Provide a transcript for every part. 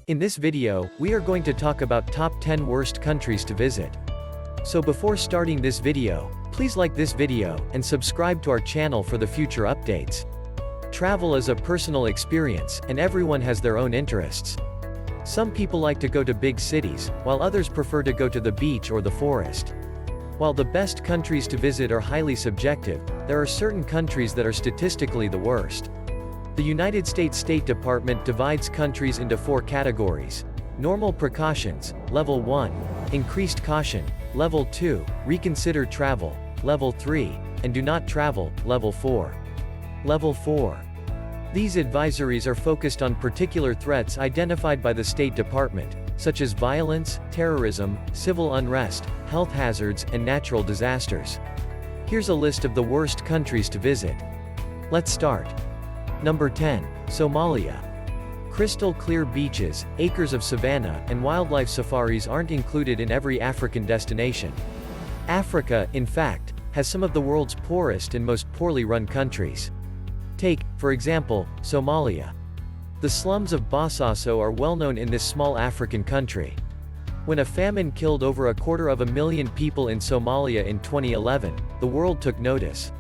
In this video, we are going to talk about top 10 worst countries to visit. So before starting this video, please like this video, and subscribe to our channel for the future updates. Travel is a personal experience, and everyone has their own interests. Some people like to go to big cities, while others prefer to go to the beach or the forest. While the best countries to visit are highly subjective, there are certain countries that are statistically the worst. The United States State Department divides countries into 4 categories: normal precautions, level 1, increased caution, level 2, reconsider travel, level 3, and do not travel, level 4. Level 4. These advisories are focused on particular threats identified by the State Department, such as violence, terrorism, civil unrest, health hazards, and natural disasters. Here's a list of the worst countries to visit. Let's start. Number 10. Somalia. Crystal clear beaches, acres of savanna, and wildlife safaris aren't included in every African destination. Africa, in fact, has some of the world's poorest and most poorly run countries. Take, for example, Somalia. The slums of Bosaso are well known in this small African country. When a famine killed over 250,000 people in Somalia in 2011, the world took notice.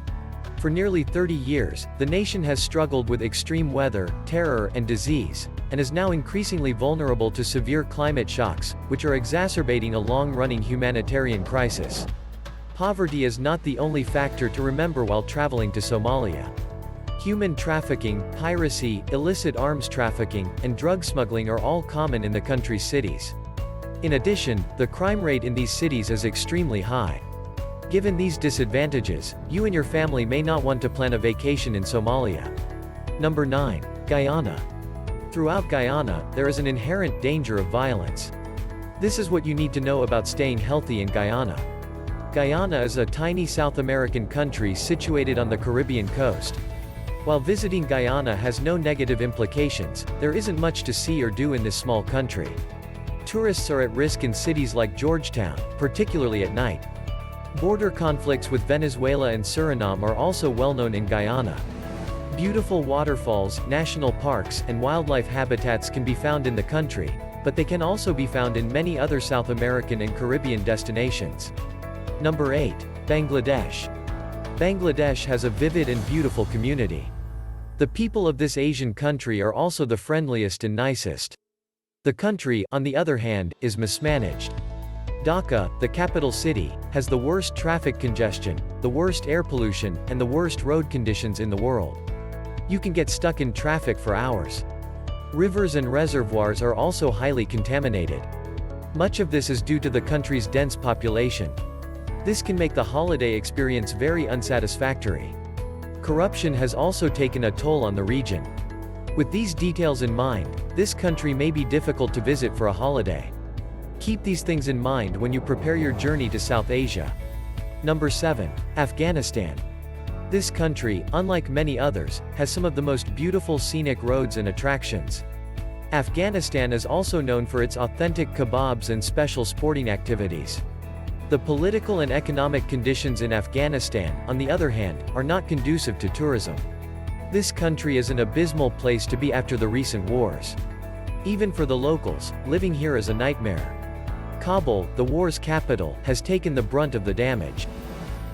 For nearly 30 years, the nation has struggled with extreme weather, terror, and disease, and is now increasingly vulnerable to severe climate shocks, which are exacerbating a long-running humanitarian crisis. Poverty is not the only factor to remember while traveling to Somalia. Human trafficking, piracy, illicit arms trafficking, and drug smuggling are all common in the country's cities. In addition, the crime rate in these cities is extremely high. Given these disadvantages, you and your family may not want to plan a vacation in Somalia. Number 9. Guyana. Throughout Guyana, there is an inherent danger of violence. This is what you need to know about staying healthy in Guyana. Guyana is a tiny South American country situated on the Caribbean coast. While visiting Guyana has no negative implications, there isn't much to see or do in this small country. Tourists are at risk in cities like Georgetown, particularly at night. Border conflicts with Venezuela and Suriname are also well known in Guyana. Beautiful waterfalls, national parks, and wildlife habitats can be found in the country, but they can also be found in many other South American and Caribbean destinations. Number 8. Bangladesh. Bangladesh has a vivid and beautiful community. The people of this Asian country are also the friendliest and nicest. The country, on the other hand, is mismanaged. Dhaka, the capital city, has the worst traffic congestion, the worst air pollution, and the worst road conditions in the world. You can get stuck in traffic for hours. Rivers and reservoirs are also highly contaminated. Much of this is due to the country's dense population. This can make the holiday experience very unsatisfactory. Corruption has also taken a toll on the region. With these details in mind, this country may be difficult to visit for a holiday. Keep these things in mind when you prepare your journey to South Asia. Number 7. Afghanistan. This country, unlike many others, has some of the most beautiful scenic roads and attractions. Afghanistan is also known for its authentic kebabs and special sporting activities. The political and economic conditions in Afghanistan, on the other hand, are not conducive to tourism. This country is an abysmal place to be after the recent wars. Even for the locals, living here is a nightmare. Kabul, the war's capital, has taken the brunt of the damage.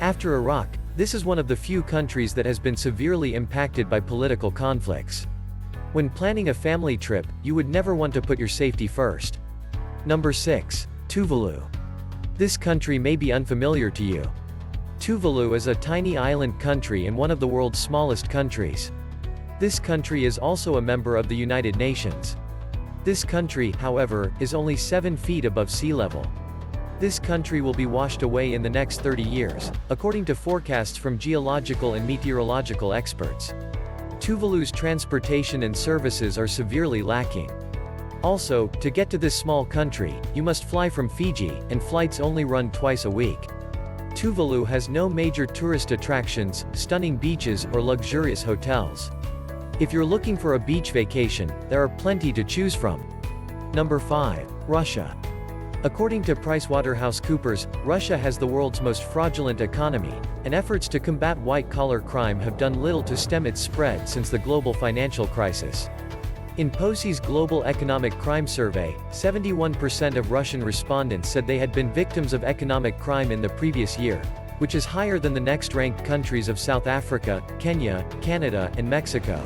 After Iraq, this is one of the few countries that has been severely impacted by political conflicts. When planning a family trip, you would never want to put your safety first. Number 6. Tuvalu. This country may be unfamiliar to you. Tuvalu is a tiny island country and one of the world's smallest countries. This country is also a member of the United Nations. This country, however, is only 7 feet above sea level. This country will be washed away in the next 30 years, according to forecasts from geological and meteorological experts. Tuvalu's transportation and services are severely lacking. Also, to get to this small country, you must fly from Fiji, and flights only run twice a week. Tuvalu has no major tourist attractions, stunning beaches, or luxurious hotels. If you're looking for a beach vacation, there are plenty to choose from. Number 5. Russia. According to PricewaterhouseCoopers, Russia has the world's most fraudulent economy, and efforts to combat white-collar crime have done little to stem its spread since the global financial crisis. In POSI's Global Economic Crime Survey, 71% of Russian respondents said they had been victims of economic crime in the previous year, which is higher than the next-ranked countries of South Africa, Kenya, Canada, and Mexico.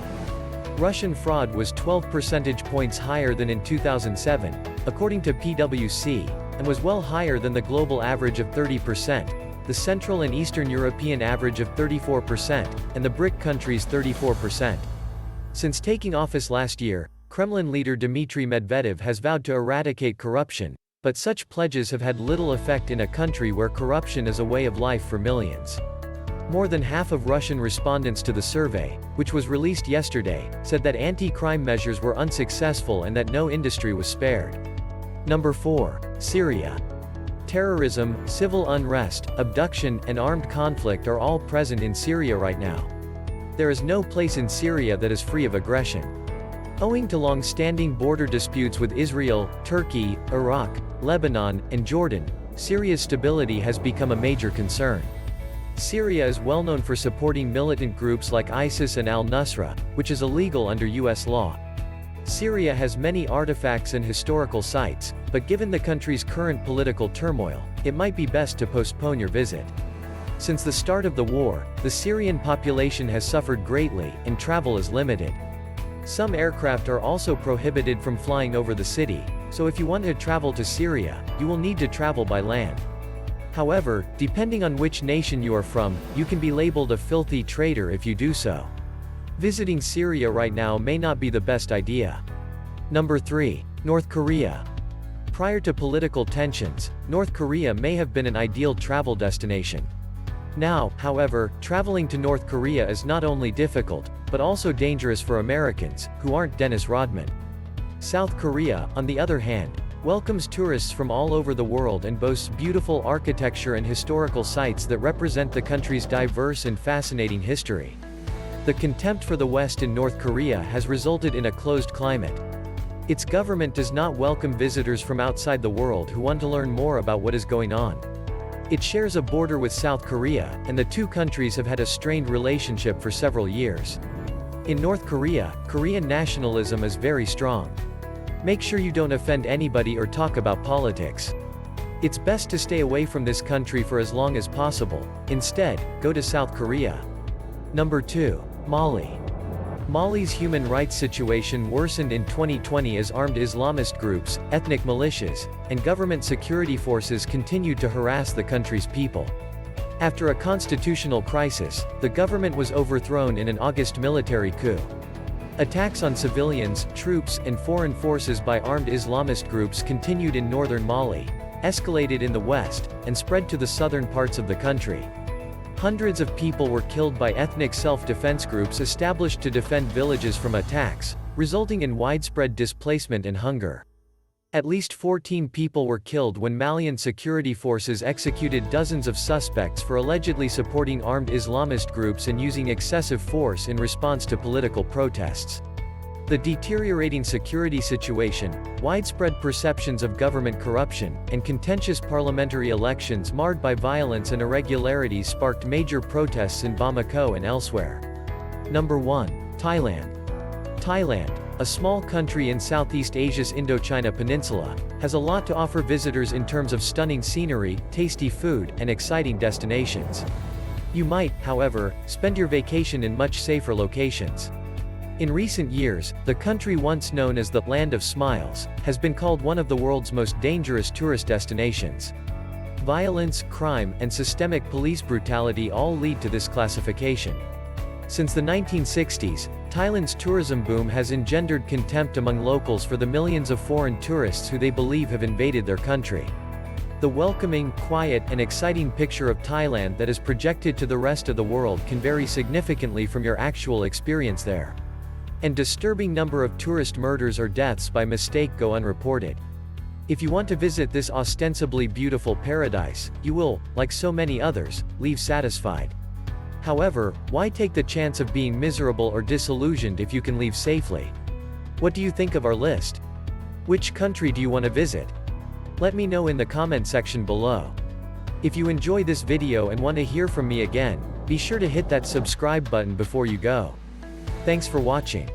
Russian fraud was 12 percentage points higher than in 2007, according to PwC, and was well higher than the global average of 30%, the Central and Eastern European average of 34%, and the BRIC countries' 34%. Since taking office last year, Kremlin leader Dmitry Medvedev has vowed to eradicate corruption, but such pledges have had little effect in a country where corruption is a way of life for millions. More than half of Russian respondents to the survey, which was released yesterday, said that anti-crime measures were unsuccessful and that no industry was spared. Number 4. Syria. Terrorism, civil unrest, abduction, and armed conflict are all present in Syria right now. There is no place in Syria that is free of aggression. Owing to long-standing border disputes with Israel, Turkey, Iraq, Lebanon, and Jordan, Syria's stability has become a major concern. Syria is well known for supporting militant groups like ISIS and al-Nusra, which is illegal under U.S. law. Syria has many artifacts and historical sites, but given the country's current political turmoil, it might be best to postpone your visit. Since the start of the war, the Syrian population has suffered greatly, and travel is limited. Some aircraft are also prohibited from flying over the city, so if you want to travel to Syria, you will need to travel by land. However, depending on which nation you are from, you can be labeled a filthy traitor if you do so. Visiting Syria right now may not be the best idea. Number 3. North Korea. Prior to political tensions, North Korea may have been an ideal travel destination. Now, however, traveling to North Korea is not only difficult, but also dangerous for Americans, who aren't Dennis Rodman. South Korea, on the other hand, welcomes tourists from all over the world and boasts beautiful architecture and historical sites that represent the country's diverse and fascinating history. The contempt for the West in North Korea has resulted in a closed climate. Its government does not welcome visitors from outside the world who want to learn more about what is going on. It shares a border with South Korea, and the two countries have had a strained relationship for several years. In North Korea, Korean nationalism is very strong. Make sure you don't offend anybody or talk about politics. It's best to stay away from this country for as long as possible. Instead, go to South Korea. Number 2. Mali. Mali's human rights situation worsened in 2020 as armed Islamist groups, ethnic militias, and government security forces continued to harass the country's people. After a constitutional crisis, the government was overthrown in an August military coup. Attacks on civilians, troops, and foreign forces by armed Islamist groups continued in northern Mali, escalated in the west, and spread to the southern parts of the country. Hundreds of people were killed by ethnic self-defense groups established to defend villages from attacks, resulting in widespread displacement and hunger. At least 14 people were killed when Malian security forces executed dozens of suspects for allegedly supporting armed Islamist groups and using excessive force in response to political protests. The deteriorating security situation, widespread perceptions of government corruption, and contentious parliamentary elections marred by violence and irregularities sparked major protests in Bamako and elsewhere. Number 1. Thailand. Thailand, a small country in Southeast Asia's Indochina Peninsula, has a lot to offer visitors in terms of stunning scenery, tasty food, and exciting destinations. You might, however, spend your vacation in much safer locations. In recent years, the country once known as the Land of Smiles, has been called one of the world's most dangerous tourist destinations. Violence, crime, and systemic police brutality all lead to this classification. Since the 1960s, Thailand's tourism boom has engendered contempt among locals for the millions of foreign tourists who they believe have invaded their country. The welcoming, quiet, and exciting picture of Thailand that is projected to the rest of the world can vary significantly from your actual experience there. And disturbing number of tourist murders or deaths by mistake go unreported. If you want to visit this ostensibly beautiful paradise, you will, like so many others, leave satisfied. However, why take the chance of being miserable or disillusioned if you can leave safely? What do you think of our list? Which country do you want to visit? Let me know in the comment section below. If you enjoy this video and want to hear from me again, be sure to hit that subscribe button before you go. Thanks for watching.